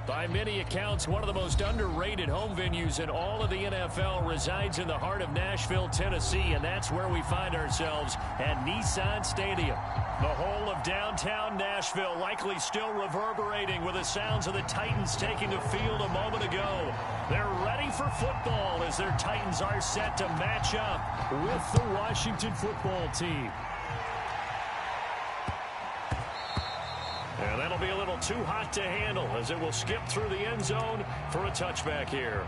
By many accounts, one of the most underrated home venues in all of the NFL resides in the heart of Nashville, Tennessee, and that's where we find ourselves at Nissan Stadium. The whole of downtown Nashville likely still reverberating with the sounds of the Titans taking the field a moment ago. They're ready for football as their Titans are set to match up with the Washington football team. And that'll be a little too hot to handle as it will skip through the end zone for a touchback here.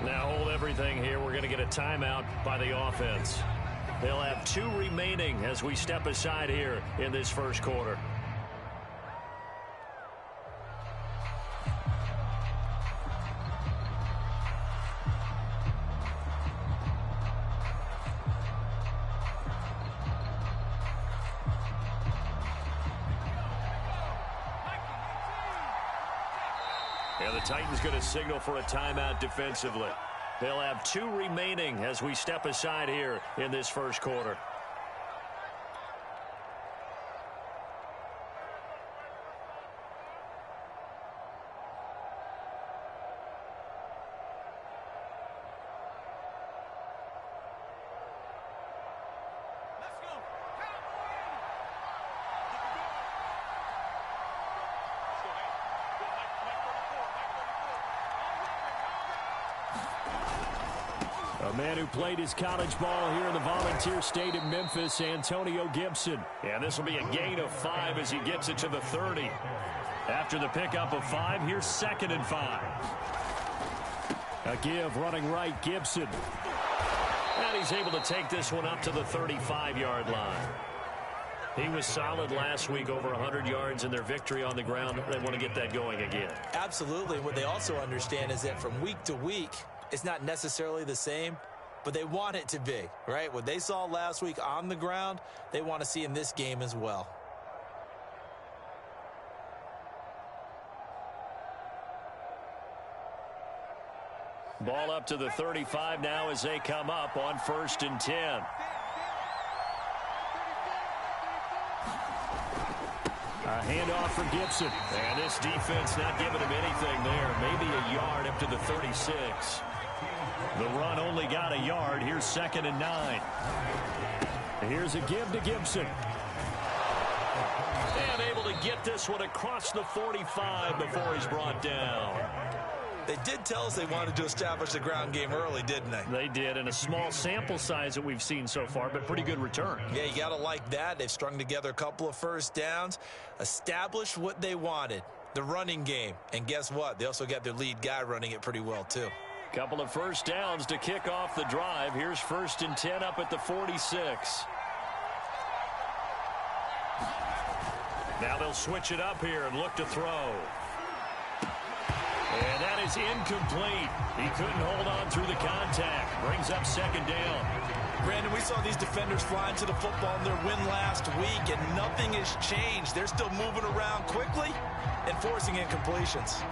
Now hold everything here. We're going to get a timeout by the offense. They'll have 2 remaining as we step aside here in this first quarter. And the Titans going to signal for a timeout defensively. They'll have 2 remaining as we step aside here in this first quarter. A man who played his college ball here in the Volunteer State of Memphis, Antonio Gibson. And this will be a gain of 5 as he gets it to the 30. After the pickup of 5, here's 2nd and 5. A give running right, Gibson. And he's able to take this one up to the 35-yard line. He was solid last week, over 100 yards in their victory on the ground. They want to get that going again. Absolutely. What they also understand is that from week to week, it's not necessarily the same, but they want it to be, right? What they saw last week on the ground, they want to see in this game as well. Ball up to the 35 now as they come up on 1st and 10. A handoff for Gibson. And this defense not giving him anything there. Maybe a yard up to the 36. The run only got a yard. Here's 2nd and 9. Here's a give to Gibson. And able to get this one across the 45 before he's brought down. They did tell us they wanted to establish the ground game early, didn't they? They did, and a small sample size that we've seen so far, but pretty good return. Yeah, you got to like that. They've strung together a couple of first downs, established what they wanted, the running game. And guess what? They also got their lead guy running it pretty well, too. Couple of first downs to kick off the drive. Here's 1st and 10 up at the 46. Now they'll switch it up here and look to throw. And that is incomplete. He couldn't hold on through the contact. Brings up 2nd down. Brandon, we saw these defenders flying to the football in their win last week, and nothing has changed. They're still moving around quickly and forcing incompletions.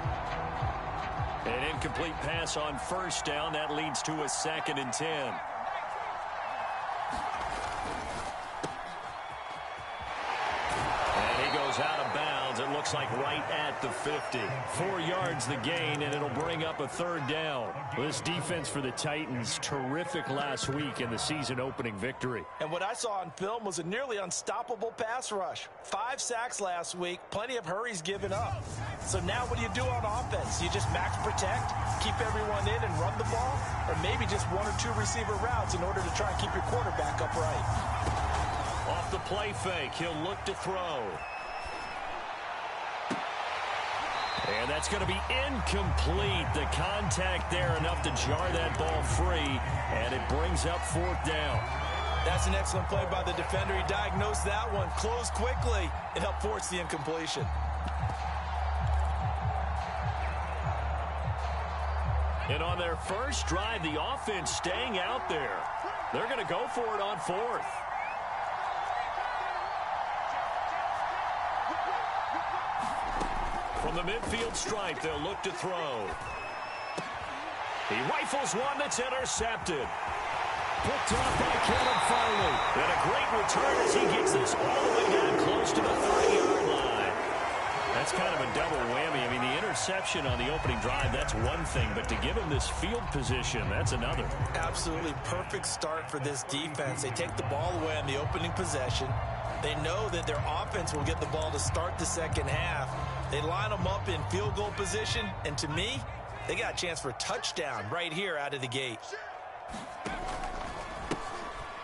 An incomplete pass on 1st down. That leads to a 2nd and 10. And he goes out of bounds. It looks like right at the 50. 4 yards the gain, and it'll bring up a 3rd down. This defense for the Titans, terrific last week in the season-opening victory. And what I saw on film was a nearly unstoppable pass rush. 5 sacks last week, plenty of hurries given up. So now what do you do on offense? You just max protect, keep everyone in and run the ball, or maybe just 1 or 2 receiver routes in order to try and keep your quarterback upright. Off the play fake, he'll look to throw. And that's going to be incomplete. The contact there enough to jar that ball free, and it brings up 4th down. That's an excellent play by the defender. He diagnosed that one, closed quickly, and helped force the incompletion. And on their first drive, the offense staying out there. They're going to go for it on 4th. From From the midfield stripe, they'll look to throw. He rifles one that's intercepted. Picked off by Kevin Farley. And a great return as he gets this all the way down close to the 30-yard line. That's kind of a double whammy. I mean, the interception on the opening drive, that's one thing. But to give him this field position, that's another. Absolutely perfect start for this defense. They take the ball away on the opening possession. They know that their offense will get the ball to start the second half. They line them up in field goal position. And to me, they got a chance for a touchdown right here out of the gate.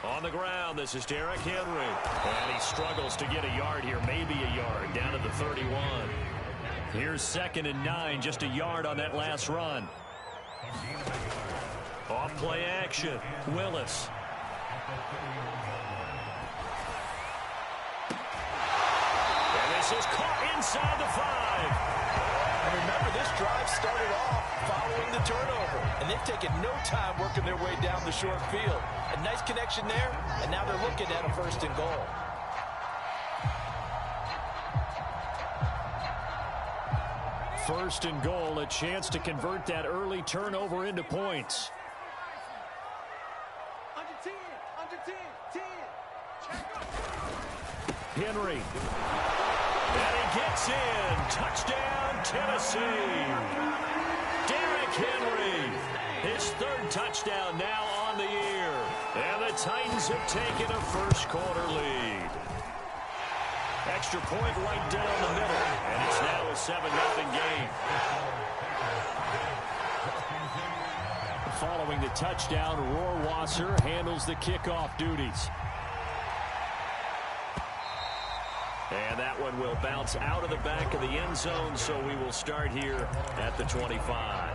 On the ground, this is Derrick Henry. And he struggles to get a yard here, maybe a yard, down to the 31. Here's 2nd and 9, just a yard on that last run. Off play action, Willis. And this is caught inside the 5. And remember, this drive started off following the turnover. And they've taken no time working their way down the short field. A nice connection there, and now they're looking at a 1st and goal. First and goal, a chance to convert that early turnover into points. Henry. And he gets in. Touchdown, Tennessee. Derrick Henry. His 3rd touchdown now on the year. And the Titans have taken a first-quarter lead. Extra point right down the middle. And it's now a 7-0 game. Following the touchdown, Rohrwasser handles the kickoff duties. And that one will bounce out of the back of the end zone, so we will start here at the 25.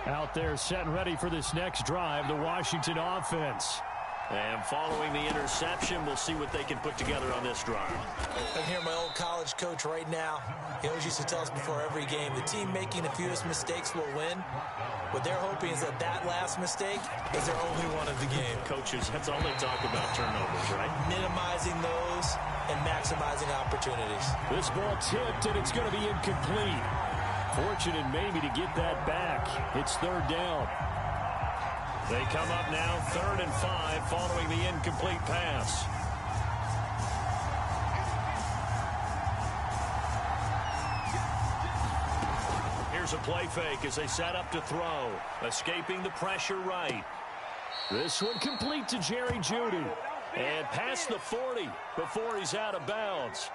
Out there set and ready for this next drive, the Washington offense. And following the interception, we'll see what they can put together on this drive. I can hear my old college coach right now. He always used to tell us before every game, the team making the fewest mistakes will win. What they're hoping is that that last mistake is their only one of the game. Coaches, that's all they talk about, turnovers, right? Minimizing those and maximizing opportunities. This ball tipped, and it's going to be incomplete. Fortunate maybe to get that back. It's 3rd down. They come up now 3rd and 5 following the incomplete pass. Here's a play fake as they set up to throw. Escaping the pressure right. This one complete to Jerry Jeudy. And past the 40 before he's out of bounds.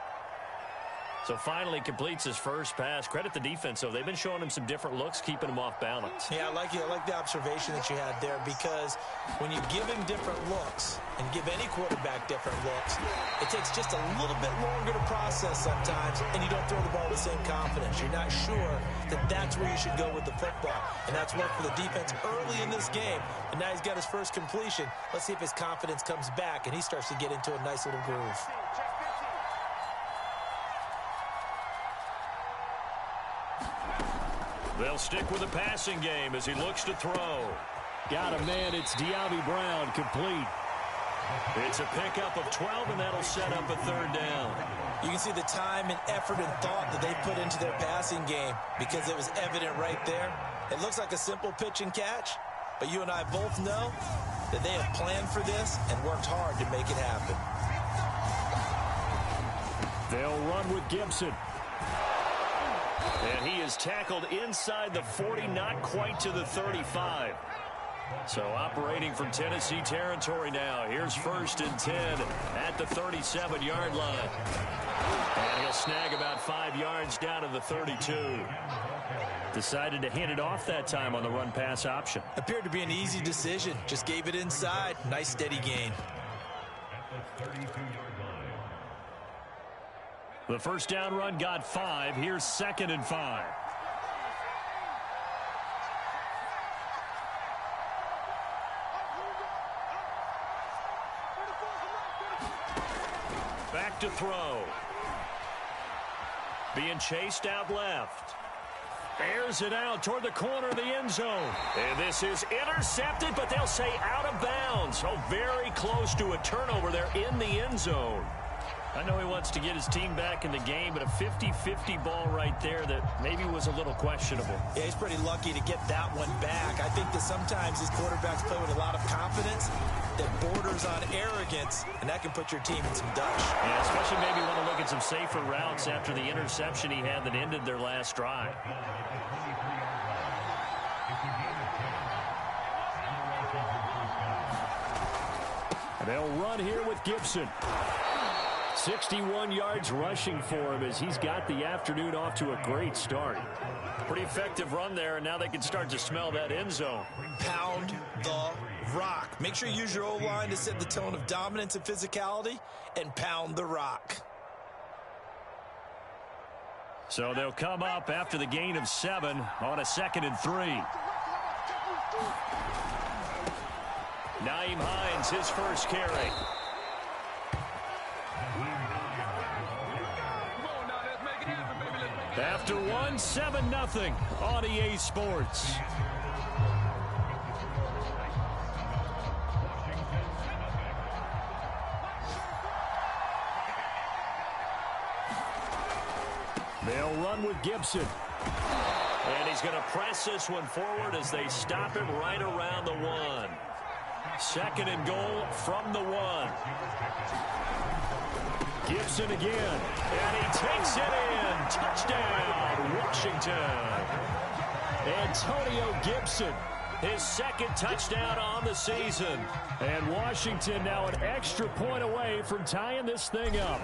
So finally completes his first pass. Credit the defense, though. They've been showing him some different looks, keeping him off balance. Yeah, I like the observation that you had there, because when you give him different looks and give any quarterback different looks, it takes just a little bit longer to process sometimes, and you don't throw the ball with the same confidence. You're not sure that that's where you should go with the football. And that's worked for the defense early in this game. And now he's got his first completion. Let's see if his confidence comes back and he starts to get into a nice little groove. They'll stick with the passing game as he looks to throw. Got a man. It's De'Ami Brown, complete. It's a pickup of 12, and that'll set up a 3rd down. You can see the time and effort and thought that they put into their passing game, because it was evident right there. It looks like a simple pitch and catch, but you and I both know that they have planned for this and worked hard to make it happen. They'll run with Gibson. And he is tackled inside the 40, not quite to the 35. So operating from Tennessee territory now. Here's 1st and 10 at the 37-yard line. And he'll snag about 5 yards down to the 32. Decided to hand it off that time on the run-pass option. Appeared to be an easy decision. Just gave it inside. Nice steady gain. The first down run got 5. Here's 2nd and 5. To throw. Being chased out left. Airs it out toward the corner of the end zone. And this is intercepted, but they'll say out of bounds. Oh, very close to a turnover there in the end zone. I know he wants to get his team back in the game, but a 50-50 ball right there that maybe was a little questionable. Yeah, he's pretty lucky to get that one back. I think that sometimes these quarterbacks play with a lot of confidence that borders on arrogance, and that can put your team in some dutch. Yeah, especially maybe want to look at some safer routes after the interception he had that ended their last drive. They'll run here with Gibson. 61 yards rushing for him as he's got the afternoon off to a great start. Pretty effective run there, and now they can start to smell that end zone. Pound the rock. Make sure you use your O-line to set the tone of dominance and physicality, and pound the rock. So they'll come up after the gain of 7 on a 2nd and 3. Nyheim Hines, his first carry. After 1, 7-0 on EA Sports. They'll run with Gibson. And he's going to press this one forward as they stop him right around the 1. 2nd and goal from the 1. Gibson again, and he takes it in. Touchdown, Washington. Antonio Gibson, his 2nd touchdown on the season. And Washington now an extra point away from tying this thing up.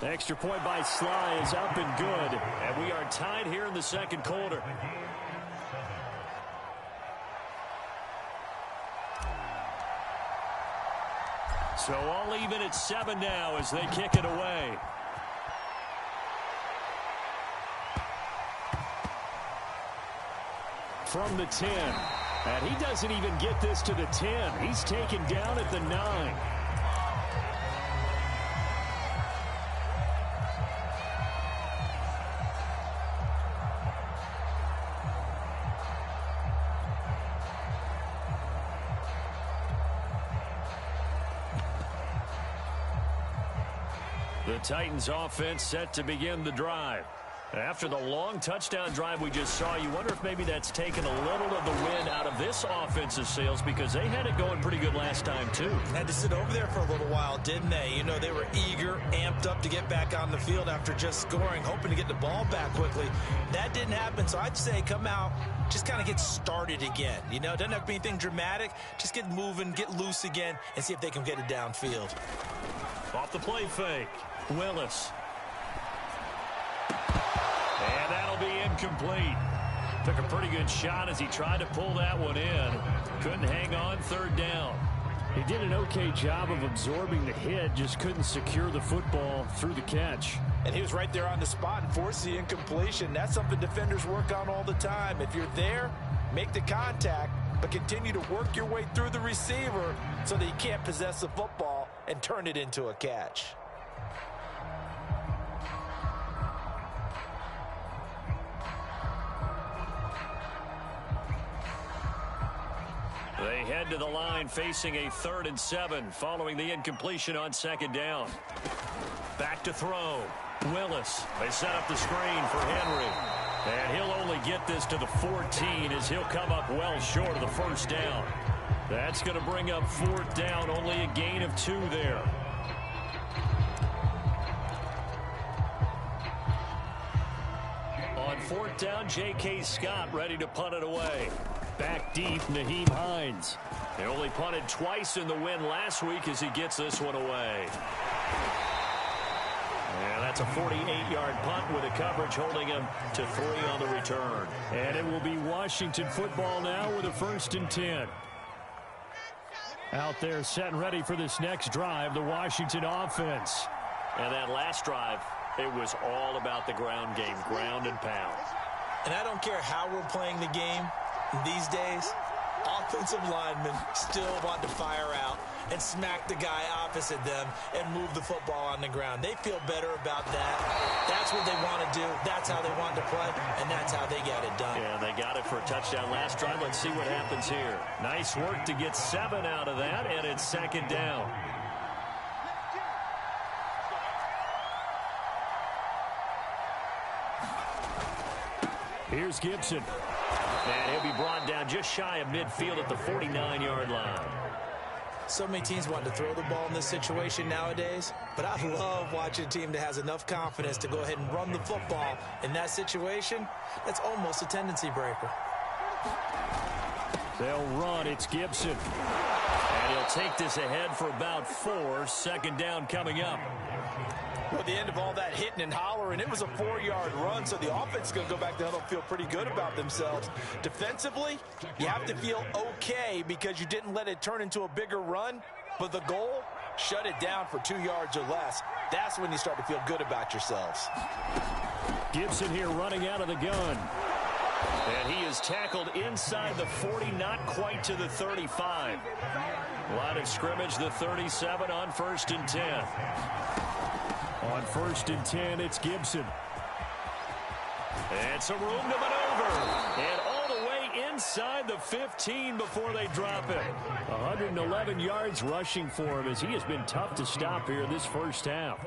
The extra point by Sly is up and good, and we are tied here in the 2nd quarter. So all even at 7 now as they kick it away. From the 10. And he doesn't even get this to the 10. He's taken down at the 9. The Titans offense set to begin the drive. After the long touchdown drive we just saw, you wonder if maybe that's taken a little of the wind out of this offensive sails because they had it going pretty good last time too. Had to sit over there for a little while, didn't they? You know, they were eager, amped up to get back on the field after just scoring, hoping to get the ball back quickly. That didn't happen, so I'd say come out, just kind of get started again. You know, it doesn't have to be anything dramatic. Just get moving, get loose again, and see if they can get it downfield. Off the play fake, Willis. And that'll be incomplete. Took a pretty good shot as he tried to pull that one in. Couldn't hang on 3rd down. He did an okay job of absorbing the hit, just couldn't secure the football through the catch. And he was right there on the spot and forced the incompletion. That's something defenders work on all the time. If you're there, make the contact, but continue to work your way through the receiver so that you can't possess the football and turn it into a catch. They head to the line facing a 3rd and 7 following the incompletion on 2nd down. Back to throw. Willis. They set up the screen for Henry. And he'll only get this to the 14 as he'll come up well short of the 1st down. That's going to bring up 4th down, only a gain of 2 there. On 4th down, J.K. Scott ready to punt it away. Back deep, Nyheim Hines. They only punted twice in the win last week as he gets this one away. And that's a 48-yard punt with a coverage holding him to 3 on the return. And it will be Washington football now with a 1st and 10. Out there set and ready for this next drive, the Washington offense. And that last drive, it was all about the ground game, ground and pound. And I don't care how we're playing the game these days, all offensive linemen still want to fire out and smack the guy opposite them and move the football on the ground. They feel better about that. That's what they want to do. That's how they want to play, and that's how they get it done. Yeah, they got it for a touchdown last drive. Let's see what happens here. Nice work to get 7 out of that, and it's second down. Here's Gibson. And he'll be brought down just shy of midfield at the 49-yard line. So many teams want to throw the ball in this situation nowadays, but I love watching a team that has enough confidence to go ahead and run the football in that situation. That's almost a tendency breaker. They'll run. It's Gibson. And he'll take this ahead for about 4. Second down coming up. Well, at the end of all that hitting and hollering, it was a 4-yard run, so the offense is going to go back to huddle and feel pretty good about themselves. Defensively, you have to feel okay because you didn't let it turn into a bigger run, but the goal, shut it down for 2 yards or less. That's when you start to feel good about yourselves. Gibson here running out of the gun. And he is tackled inside the 40, not quite to the 35. Line of scrimmage, the 37 on 1st and 10. On 1st and 10, it's Gibson. And some room to maneuver. And all the way inside the 15 before they drop it. 111 yards rushing for him as he has been tough to stop here this first half.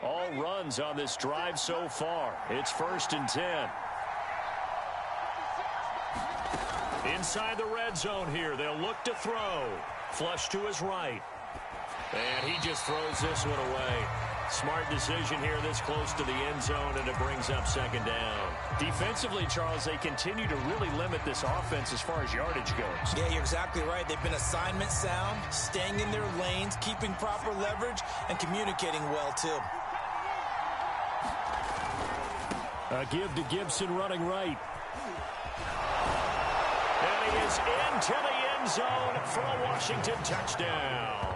All runs on this drive so far. It's 1st and 10. Inside the red zone here. They'll look to throw. Flush to his right. And he just throws this one away. Smart decision here this close to the end zone, and it brings up second down. Defensively, Charles, they continue to really limit this offense as far as yardage goes. Yeah, you're exactly right. They've been assignment sound, staying in their lanes, keeping proper leverage, and communicating well, too. A give to Gibson running right. And he is into the end zone for a Washington touchdown.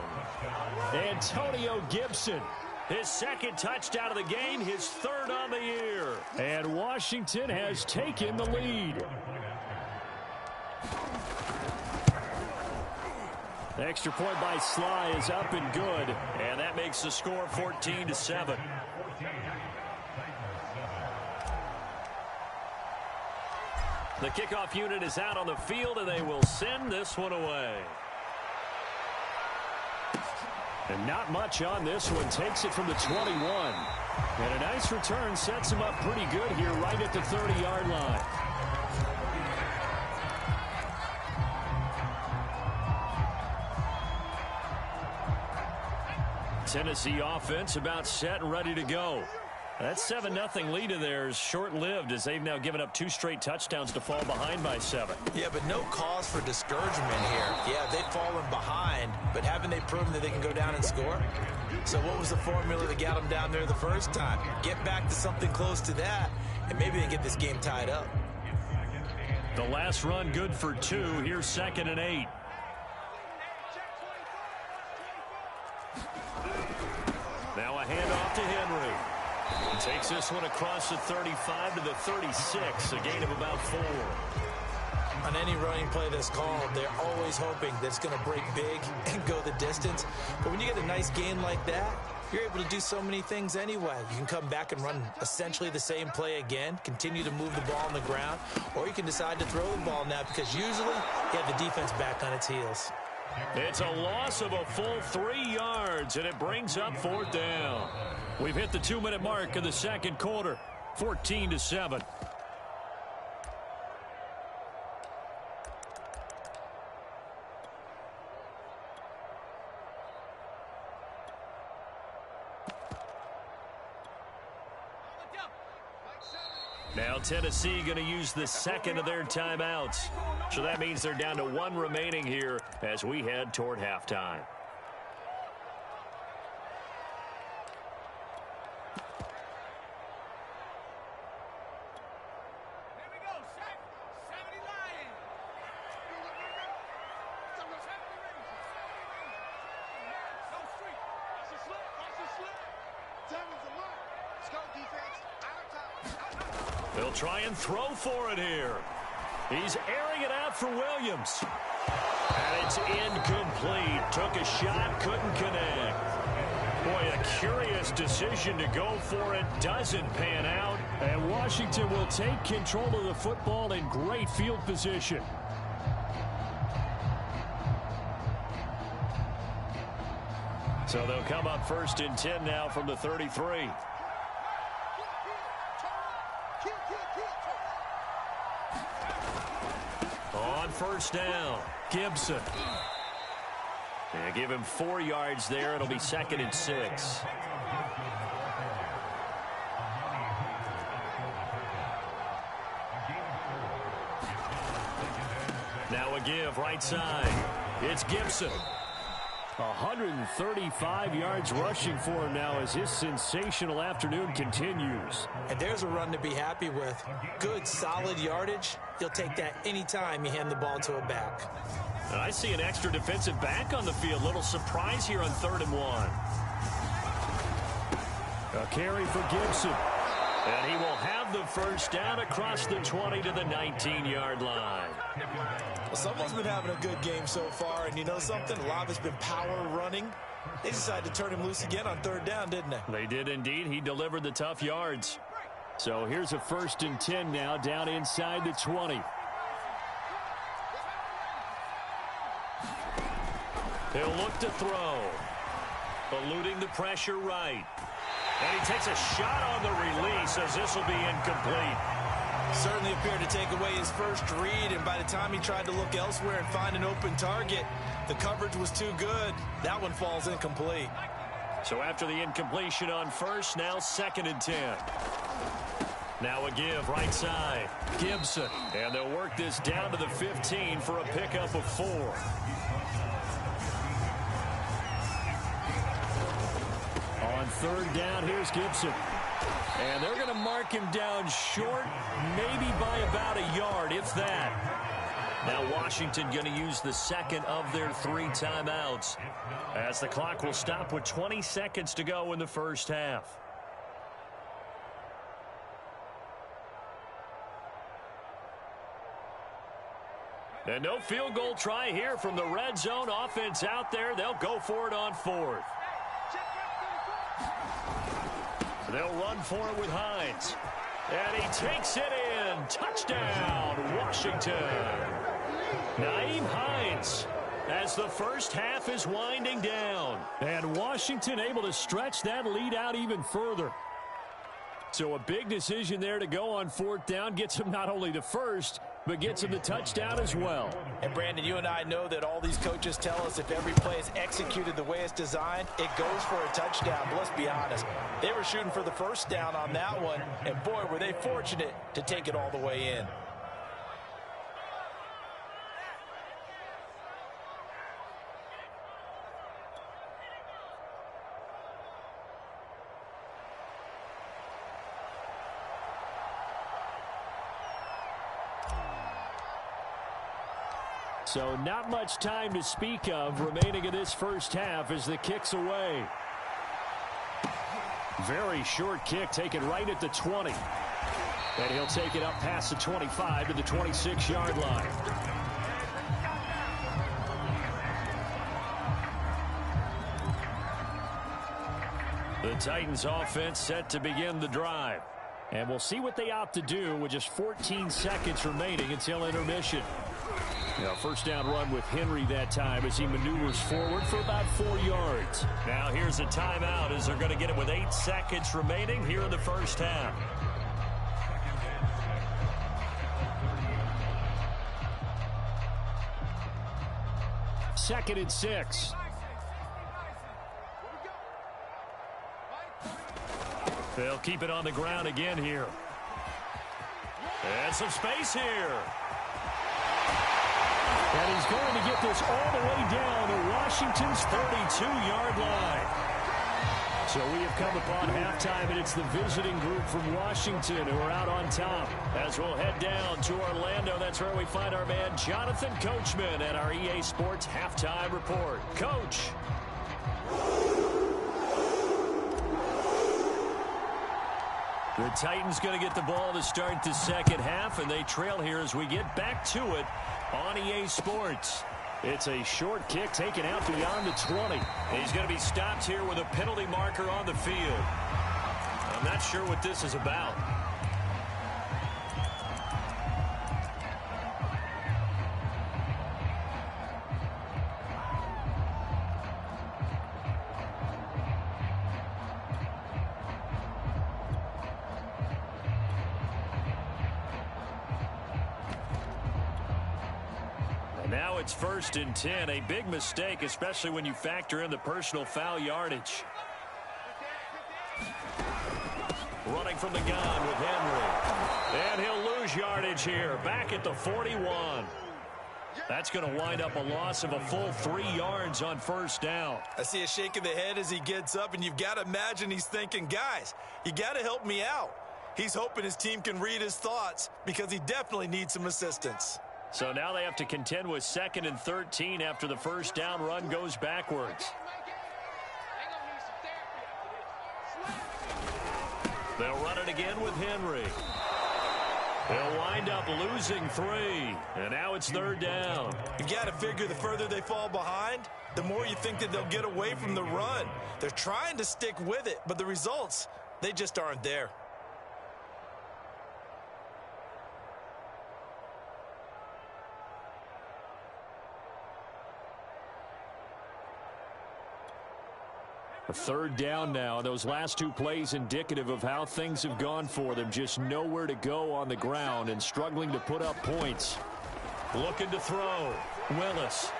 Antonio Gibson, his second touchdown of the game, his 3rd on the year. And Washington has taken the lead. The extra point by Sly is up and good. And that makes the score 14-7. The kickoff unit is out on the field, and they will send this one away. And not much on this one. Takes it from the 21. And a nice return sets him up pretty good here right at the 30-yard line. Tennessee offense about set and ready to go. That 7-0 lead of theirs short-lived as they've now given up 2 straight touchdowns to fall behind by 7. Yeah, but no cause for discouragement here. Yeah, they've fallen behind, but haven't they proven that they can go down and score? So what was the formula that got them down there the first time? Get back to something close to that, and maybe they get this game tied up. The last run good for 2. Here's 2nd and 8. Now a handoff to Henry. He takes this one across the 35 to the 36, a gain of about 4. On any running play that's called, they're always hoping that it's going to break big and go the distance. But when you get a nice gain like that, you're able to do so many things anyway. You can come back and run essentially the same play again, continue to move the ball on the ground, or you can decide to throw the ball now because usually you have the defense back on its heels. It's a loss of a full 3 yards, and it brings up 4th down. We've hit the 2-minute mark of the second quarter, 14-7. Now Tennessee going to use the second of their timeouts. So that means they're down to 1 remaining here as we head toward halftime. They'll try and throw for it here. He's airing it out for Williams. And it's incomplete. Took a shot, couldn't connect. Boy, a curious decision to go for it. Doesn't pan out. And Washington will take control of the football in great field position. So they'll come up 1st and 10 now from the 33. On 1st down, Gibson. Give him 4 yards there. It'll be 2nd and 6. Now a give right side. It's Gibson. 135 yards rushing for him now as his sensational afternoon continues. And there's a run to be happy with. Good, solid yardage. He'll take that anytime you hand the ball to a back. I see an extra defensive back on the field. Little surprise here on 3rd and 1. A carry for Gibson. And he will have the 1st down across the 20 to the 19-yard line. Well, someone's been having a good game so far, and you know something? A lot of it's been power running. They decided to turn him loose again on 3rd down, didn't they? They did indeed. He delivered the tough yards. So here's a 1st and 10 now down inside the 20. He'll look to throw. Eluding the pressure right. And he takes a shot on the release as this will be incomplete. Certainly appeared to take away his first read, and by the time he tried to look elsewhere and find an open target, the coverage was too good. That one falls incomplete. So after the incompletion on 1st, now 2nd and 10. Now a give right side. Gibson. And they'll work this down to the 15 for a pickup of 4. On 3rd down, here's Gibson. And they're going to mark him down short, maybe by about a yard, if that. Now Washington going to use the 2nd of their 3 timeouts as the clock will stop with 20 seconds to go in the 1st half. And no field goal try here from the red zone. Offense out there. They'll go for it on 4th. They'll run for it with Hines. And he takes it in. Touchdown, Washington. Nyheim Hines as the 1st half is winding down. And Washington able to stretch that lead out even further. So a big decision there to go on 4th down. Gets him not only the 1st, but gets him the touchdown as well. And Brandon, you and I know that all these coaches tell us if every play is executed the way it's designed, it goes for a touchdown. But let's be honest, they were shooting for the 1st down on that one, and boy, were they fortunate to take it all the way in. So not much time to speak of remaining in this 1st half as the kick's away. Very short kick taken right at the 20. And he'll take it up past the 25 to the 26-yard line. The Titans offense set to begin the drive. And we'll see what they opt to do with just 14 seconds remaining until intermission. Now, 1st down run with Henry that time as he maneuvers forward for about 4 yards. Now here's a timeout as they're going to get it with 8 seconds remaining here in the 1st half. Second and 6. They'll keep it on the ground again here. And some space here. And he's going to get this all the way down to Washington's 32-yard line. So we have come upon halftime, and it's the visiting group from Washington who are out on top. As we'll head down to Orlando, that's where we find our man Jonathan Coachman at our EA Sports Halftime Report. Coach. The Titans going to get the ball to start the second half, and they trail here as we get back to it on EA Sports. It's a short kick taken out beyond the 20. He's going to be stopped here with a penalty marker on the field. I'm not sure what this is about. Now it's 1st and 10. A big mistake, especially when you factor in the personal foul yardage. Running from the gun with Henry. And he'll lose yardage here. Back at the 41. That's going to wind up a loss of a full 3 yards on 1st down. I see a shake of the head as he gets up, and you've got to imagine he's thinking, guys, you got to help me out. He's hoping his team can read his thoughts because he definitely needs some assistance. So now they have to contend with 2nd and 13 after the 1st down run goes backwards. They'll run it again with Henry. They'll wind up losing 3. And now it's 3rd down. You've got to figure the further they fall behind, the more you think that they'll get away from the run. They're trying to stick with it, but the results, they just aren't there. A 3rd down now. Those last 2 plays indicative of how things have gone for them. Just nowhere to go on the ground and struggling to put up points. Looking to throw. Willis.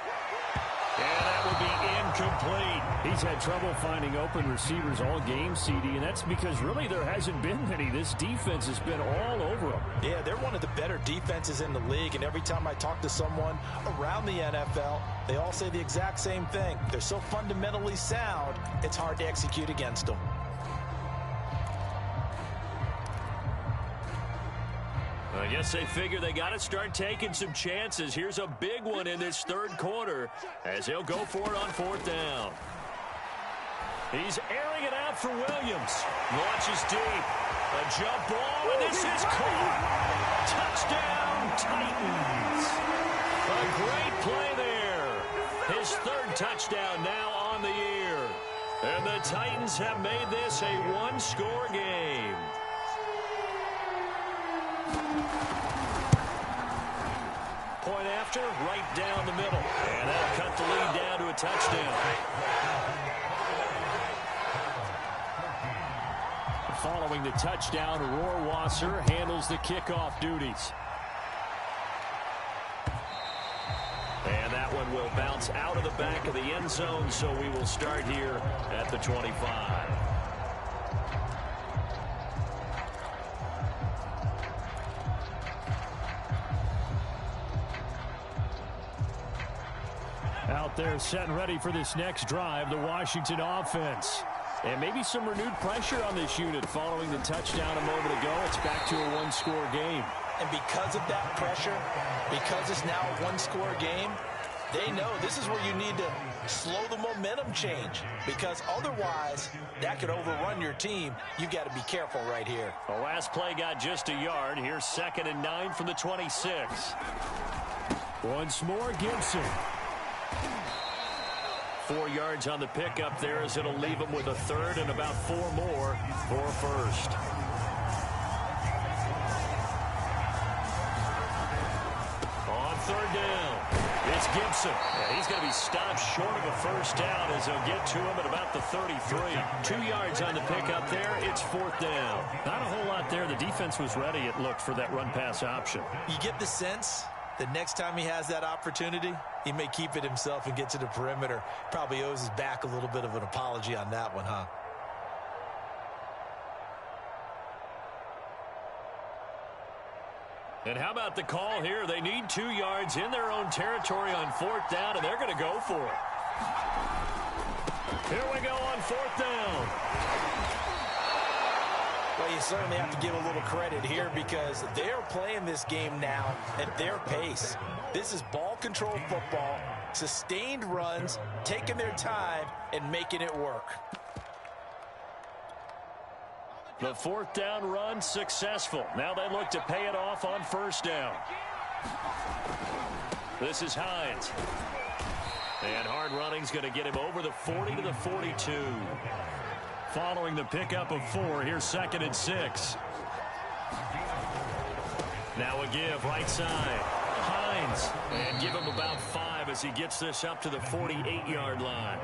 And that will be incomplete. He's had trouble finding open receivers all game, CD, and that's because really there hasn't been many. This defense has been all over them. Yeah, they're one of the better defenses in the league, and every time I talk to someone around the NFL, they all say the exact same thing. They're so fundamentally sound, it's hard to execute against them. I guess they figure they got to start taking some chances. Here's a big one in this 3rd quarter as he'll go for it on 4th down. He's airing it out for Williams. Launches deep. A jump ball, and this is caught. Touchdown, Titans. A great play there. His 3rd touchdown now on the year. And the Titans have made this a 1-score game. Point after, right down the middle. And that'll cut the lead down to a touchdown. Following the touchdown, Rohrwasser handles the kickoff duties. And that one will bounce out of the back of the end zone, so we will start here at the 25. Out there set and ready for this next drive, the Washington offense. And maybe some renewed pressure on this unit following the touchdown a moment ago. It's back to a 1-score game. And because of that pressure, because it's now a 1-score game, they know this is where you need to slow the momentum change, because otherwise that could overrun your team. You've got to be careful right here. The last play got just a yard. Here's 2nd and 9 from the 26. Once more, Gibson. 4 yards on the pickup there as it'll leave him with a 3rd and about 4 more for a 1st. On 3rd down, it's Gibson. And he's going to be stopped short of a 1st down as they'll get to him at about the 33. 2 yards on the pickup there. It's 4th down. Not a whole lot there. The defense was ready, it looked, for that run-pass option. You get the sense the next time he has that opportunity, he may keep it himself and get to the perimeter. Probably owes his back a little bit of an apology on that one, huh? And how about the call here? They need 2 yards in their own territory on 4th down, and they're going to go for it. Here we go on 4th down. Well, you certainly have to give a little credit here because they're playing this game now at their pace. This is ball control football, sustained runs, taking their time and making it work. The fourth down run successful. Now they look to pay it off on first down. This is Hines. And hard running's going to get him over the 40 to the 42. Following the pickup of 4, here's 2nd and 6. Now a give right side. Hines. And give him about 5 as he gets this up to the 48-yard line.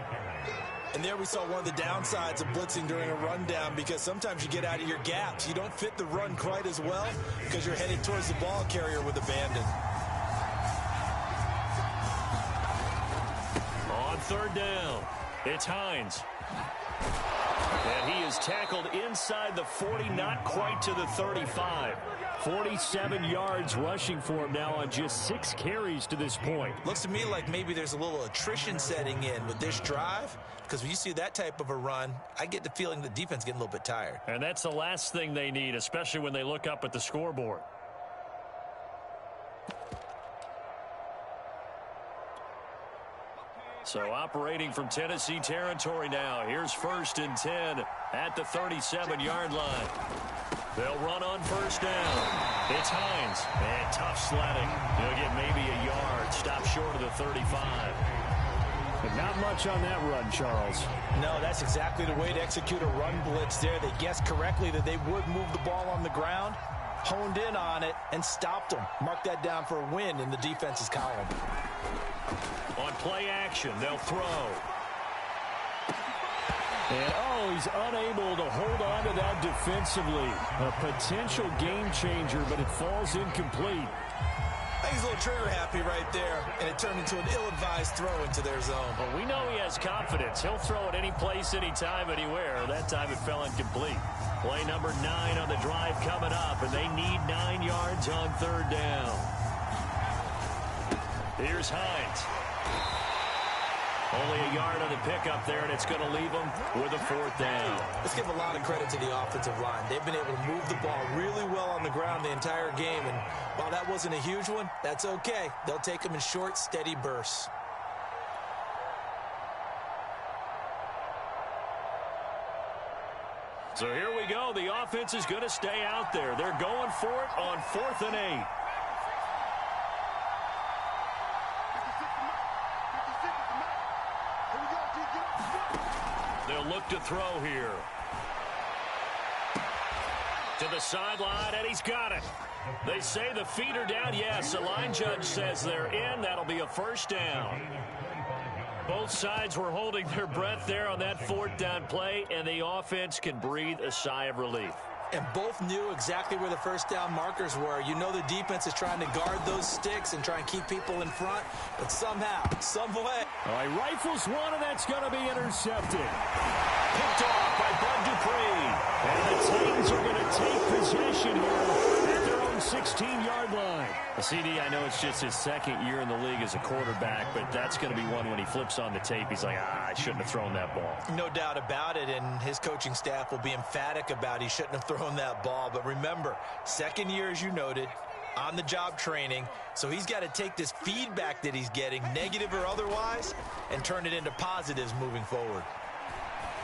And there we saw one of the downsides of blitzing during a rundown, because sometimes you get out of your gaps. You don't fit the run quite as well because you're headed towards the ball carrier with abandon. On third down, it's Hines. And he is tackled inside the 40, not quite to the 35. 47 yards rushing for him now on just 6 carries to this point. Looks to me like maybe there's a little attrition setting in with this drive, because when you see that type of a run, I get the feeling the defense getting a little bit tired. And that's the last thing they need, especially when they look up at the scoreboard. So operating from Tennessee territory now. Here's 1st and 10 at the 37-yard line. They'll run on first down. It's Hines. And tough sledding. He'll get maybe a yard. Stop short of the 35. But not much on that run, Charles. No, that's exactly the way to execute a run blitz there. They guessed correctly that they would move the ball on the ground, honed in on it, and stopped them. Mark that down for a win in the defense's column. On play action, they'll throw. And, he's unable to hold on to that defensively. A potential game changer, but it falls incomplete. I think he's a little trigger happy right there, and it turned into an ill-advised throw into their zone. Well, we know he has confidence. He'll throw it any place, anytime, anywhere. That time it fell incomplete. Play number 9 on the drive coming up, and they need 9 yards on third down. Here's Hines. Only a yard on the pickup there, and it's going to leave them with a 4th down. Let's give a lot of credit to the offensive line. They've been able to move the ball really well on the ground the entire game, and while that wasn't a huge one, that's okay. They'll take them in short, steady bursts. So here we go. The offense is going to stay out there. They're going for it on 4th and 8. They'll look to throw here. To the sideline, and he's got it. They say the feet are down. Yes, the line judge says they're in. That'll be a 1st down. Both sides were holding their breath there on that 4th down play, and the offense can breathe a sigh of relief. And both knew exactly where the 1st down markers were. You know the defense is trying to guard those sticks and try and keep people in front, but somehow, some way. He rifles one, and that's going to be intercepted. Picked off by Bud Dupree. And the Titans are going to take possession here at their own 16-yard line. CD, I know it's just his 2nd year in the league as a quarterback, but that's going to be one when he flips on the tape. He's like, I shouldn't have thrown that ball. No doubt about it, and his coaching staff will be emphatic about he shouldn't have thrown that ball. But remember, 2nd year, as you noted, on-the-job training, so he's got to take this feedback that he's getting, negative or otherwise, and turn it into positives moving forward.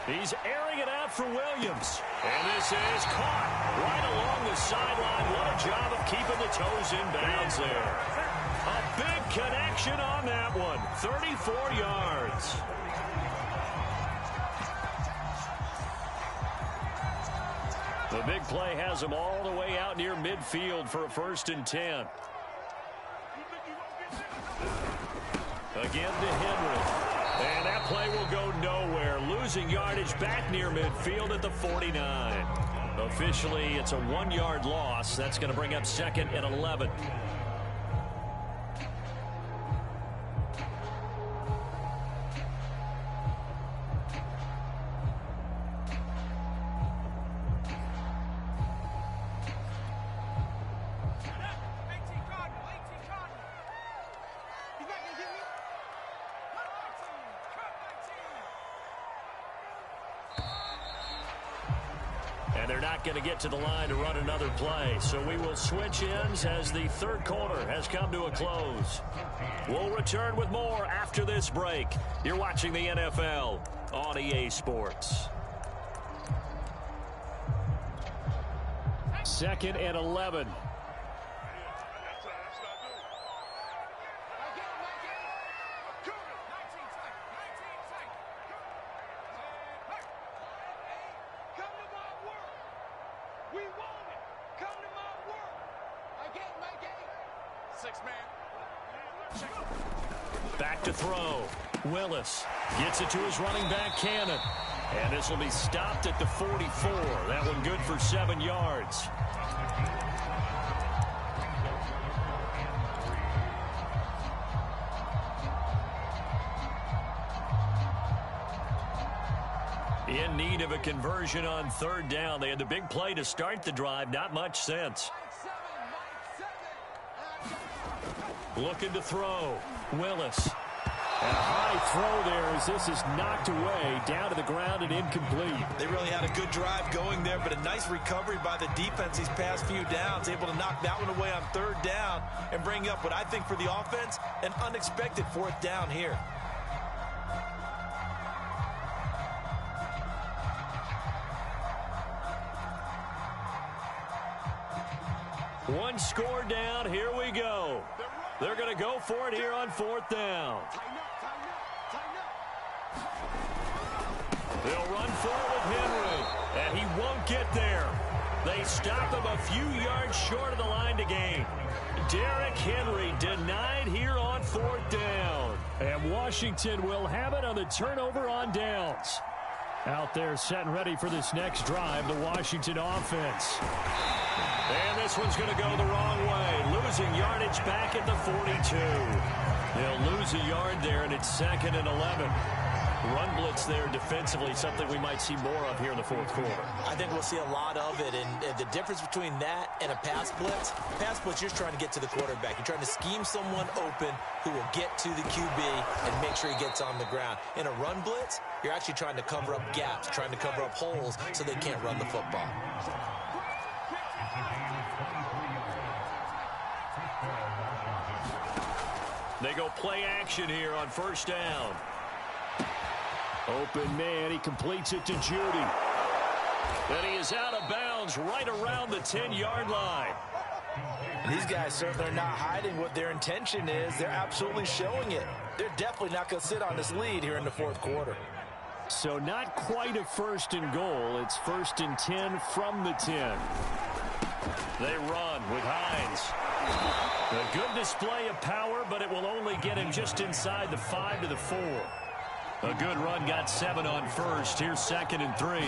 He's airing it out for Williams. And this is caught right along the sideline. What a job of keeping the toes in bounds there. A big connection on that one. 34 yards. The big play has him all the way out near midfield for a 1st and 10. Again to Henry. And that play will go nowhere. Losing yardage back near midfield at the 49. Officially, it's a 1-yard loss. That's going to bring up 2nd and 11. And they're not going to get to the line to run another play. So we will switch ends as the 3rd quarter has come to a close. We'll return with more after this break. You're watching the NFL on EA Sports. 2nd and 11. Back to throw. Willis gets it to his running back, Cannon. And this will be stopped at the 44. That one good for 7 yards. In need of a conversion on 3rd down. They had the big play to start the drive. Not much sense. Looking to throw. Willis. And a high throw there as this is knocked away, down to the ground and incomplete. They really had a good drive going there, but a nice recovery by the defense these past few downs, able to knock that one away on 3rd down and bring up what I think for the offense, an unexpected 4th down here. One score down. Here we go. They're going to go for it here on 4th down. They'll run for it with Henry, and he won't get there. They stop him a few yards short of the line to gain. Derrick Henry denied here on 4th down. And Washington will have it on the turnover on downs. Out there set and ready for this next drive, the Washington offense. And this one's going to go the wrong way. Losing yardage back at the 42. They'll lose a yard there, and it's 2nd and 11. Run blitz there defensively, something we might see more of here in the 4th quarter. I think we'll see a lot of it, and the difference between that and a pass blitz, you're trying to get to the quarterback. You're trying to scheme someone open who will get to the QB and make sure he gets on the ground. In a run blitz, you're actually trying to cover up gaps, trying to cover up holes so they can't run the football. They go play action here on 1st down. Open man, he completes it to Judy. And he is out of bounds right around the 10-yard line. And these guys certainly are not hiding what their intention is. They're absolutely showing it. They're definitely not going to sit on this lead here in the 4th quarter. So not quite a 1st and goal. It's 1st and 10 from the 10. They run with Hines. A good display of power, but it will only get him just inside the 5 to the 4. A good run got 7 on 1st. Here's 2nd and 3.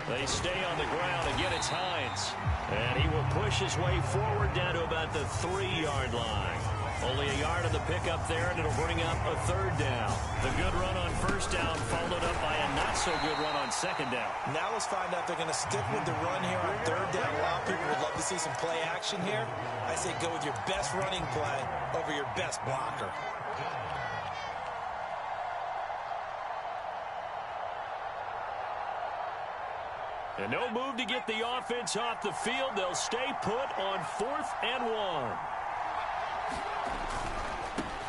They stay on the ground. Again, it's Hines. And he will push his way forward down to about the 3-yard line. Only a yard of the pickup there, and it'll bring up a 3rd down. The good run on 1st down followed up by a not-so-good run on 2nd down. Now let's find out if they're going to stick with the run here on 3rd down. A lot of people would love to see some play action here. I say go with your best running play over your best blocker. And no move to get the offense off the field. They'll stay put on 4th and 1.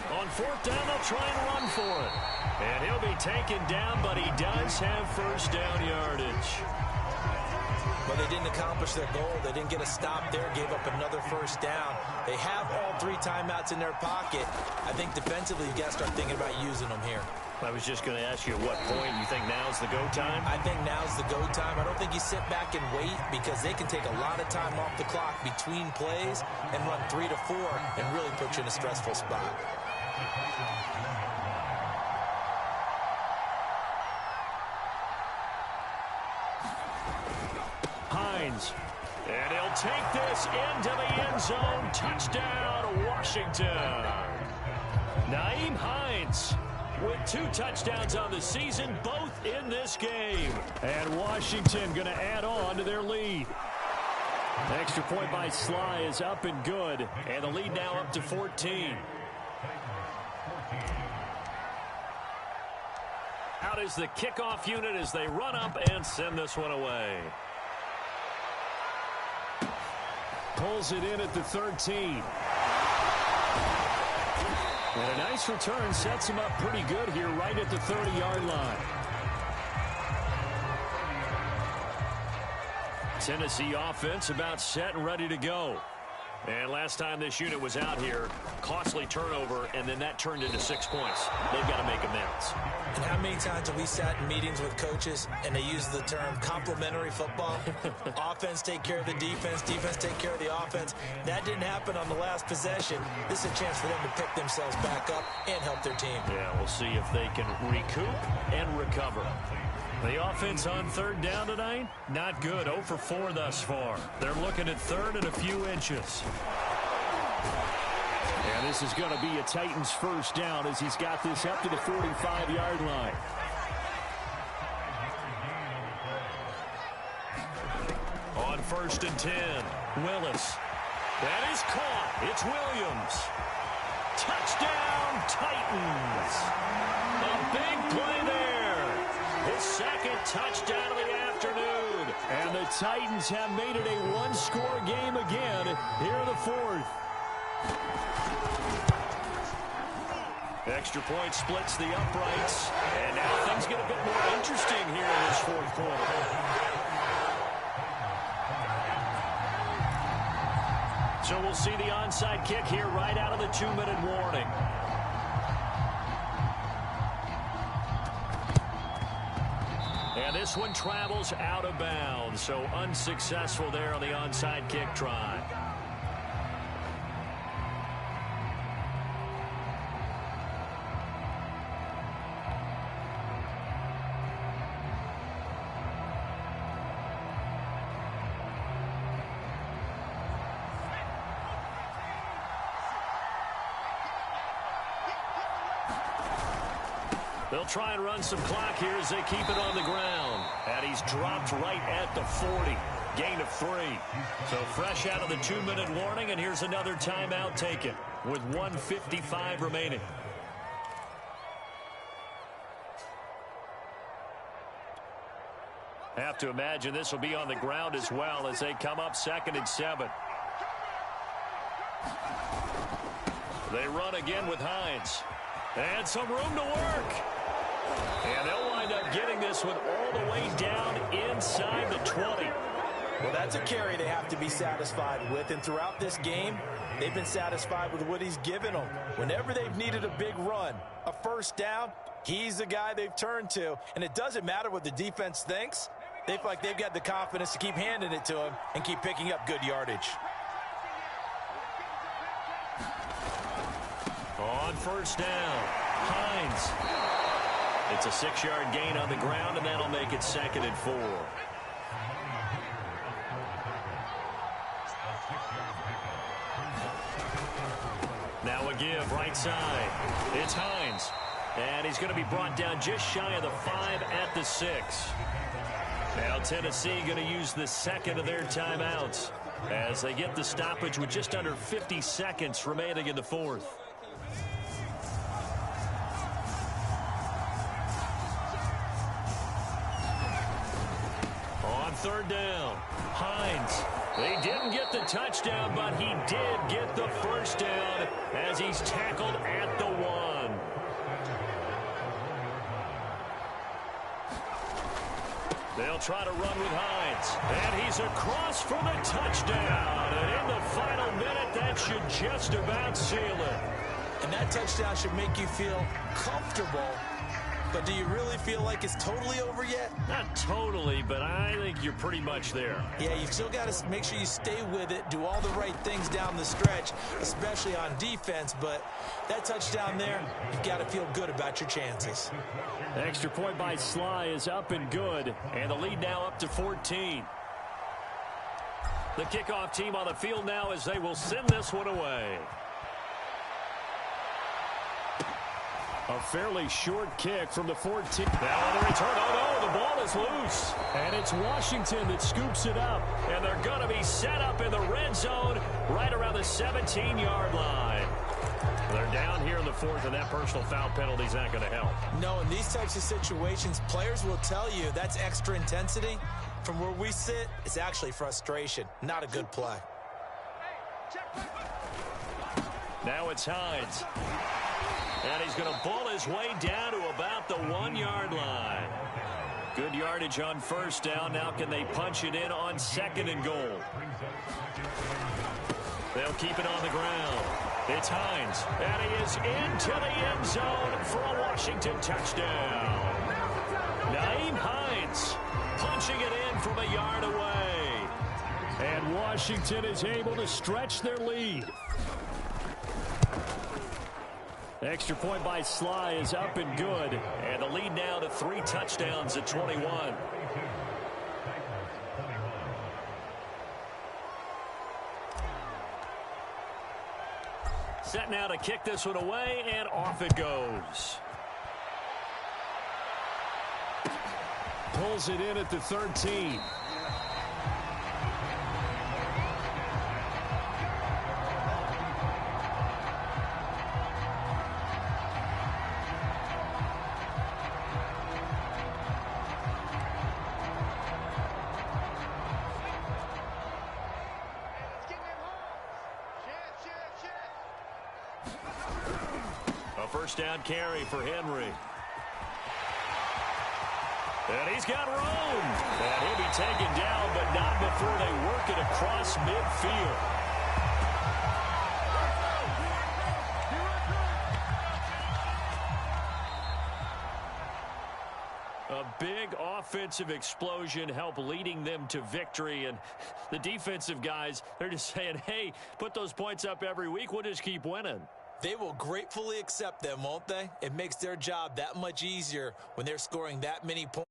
On 4th down, they'll try and run for it. And he'll be taken down, but he does have 1st down yardage. But they didn't accomplish their goal. They didn't get a stop there, gave up another 1st down. They have all 3 timeouts in their pocket. I think defensively, you got to start thinking about using them here. I was just going to ask you at what point you think now's the go time? I think now's the go time. I don't think you sit back and wait because they can take a lot of time off the clock between plays and run 3 to 4 and really put you in a stressful spot. Hines. And he'll take this into the end zone. Touchdown, Washington. Nyheim Hines with 2 touchdowns on the season, both in this game. And Washington going to add on to their lead. Extra point by Sly is up and good. And the lead now up to 14. Out is the kickoff unit as they run up and send this one away. Pulls it in at the 13. And a nice return sets him up pretty good here right at the 30-yard line. Tennessee offense about set and ready to go. And last time this unit was out here, costly turnover, and then that turned into 6 points. They've got to make amends. And how many times have we sat in meetings with coaches and they use the term complementary football? Offense take care of the defense, defense take care of the offense. That didn't happen on the last possession. This is a chance for them to pick themselves back up and help their team. Yeah, we'll see if they can recoup and recover. The offense on third down tonight, not good. 0 for 4 thus far. They're looking at third and a few inches. And this is going to be a Titans first down as he's got this up to the 45-yard line. On 1st and 10, Willis. That is caught. It's Williams. Touchdown, Titans. A big play there. His second touchdown of the afternoon. And the Titans have made it a one-score game again here in the fourth. Extra point splits the uprights. And now things get a bit more interesting here in this fourth quarter. So we'll see the onside kick here right out of the 2-minute warning. And this one travels out of bounds, so unsuccessful there on the onside kick try. They'll try and run some clock here as they keep it on the ground. And he's dropped right at the 40. Gain of 3. So fresh out of the 2-minute warning, and here's another timeout taken with 1:55 remaining. Have to imagine this will be on the ground as well as they come up 2nd and 7. They run again with Hines. And some room to work. And they'll wind up getting this one all the way down inside the 20. Well, that's a carry they have to be satisfied with. And throughout this game, they've been satisfied with what he's given them. Whenever they've needed a big run, a first down, he's the guy they've turned to. And it doesn't matter what the defense thinks. They feel like they've got the confidence to keep handing it to him and keep picking up good yardage. On first down, Hines. It's a 6-yard gain on the ground, and that'll make it 2nd and 4. Now a give, right side. It's Hines. And he's going to be brought down just shy of the 5 at the 6. Now Tennessee going to use the second of their timeouts as they get the stoppage with just under 50 seconds remaining in the fourth. On third down, Hines. They didn't get the touchdown, but he did get the first down as he's tackled at the 1. They'll try to run with Hines. And he's across for the touchdown. And in the final minute, that should just about seal it. And that touchdown should make you feel comfortable. But do you really feel like it's totally over yet? Not totally, but I think you're pretty much there. Yeah, you've still got to make sure you stay with it, do all the right things down the stretch, especially on defense. But that touchdown there, you've got to feel good about your chances. The extra point by Sly is up and good, and the lead now up to 14. The kickoff team on the field now as they will send this one away. A fairly short kick from the 14. Now on the return, oh no, the ball is loose. And it's Washington that scoops it up. And they're going to be set up in the red zone right around the 17-yard line. They're down here in the fourth, and that personal foul penalty is not going to help. No, in these types of situations, players will tell you that's extra intensity. From where we sit, it's actually frustration. Not a good play. Now it's Hines. And he's going to ball his way down to about the 1-yard line. Good yardage on first down. Now can they punch it in on 2nd and goal? They'll keep it on the ground. It's Hines, and he is into the end zone for a Washington touchdown. Nyheim Hines punching it in from a yard away. And Washington is able to stretch their lead. Extra point by Sly is up and good. And the lead now to 3 touchdowns at 21. Set now to kick this one away, and off it goes. Pulls it in at the 13. First down carry for Henry. And he's got room. And he'll be taken down, but not before they work it across midfield. A big offensive explosion helped leading them to victory. And the defensive guys, they're just saying, hey, put those points up every week. We'll just keep winning. They will gratefully accept them, won't they? It makes their job that much easier when they're scoring that many points.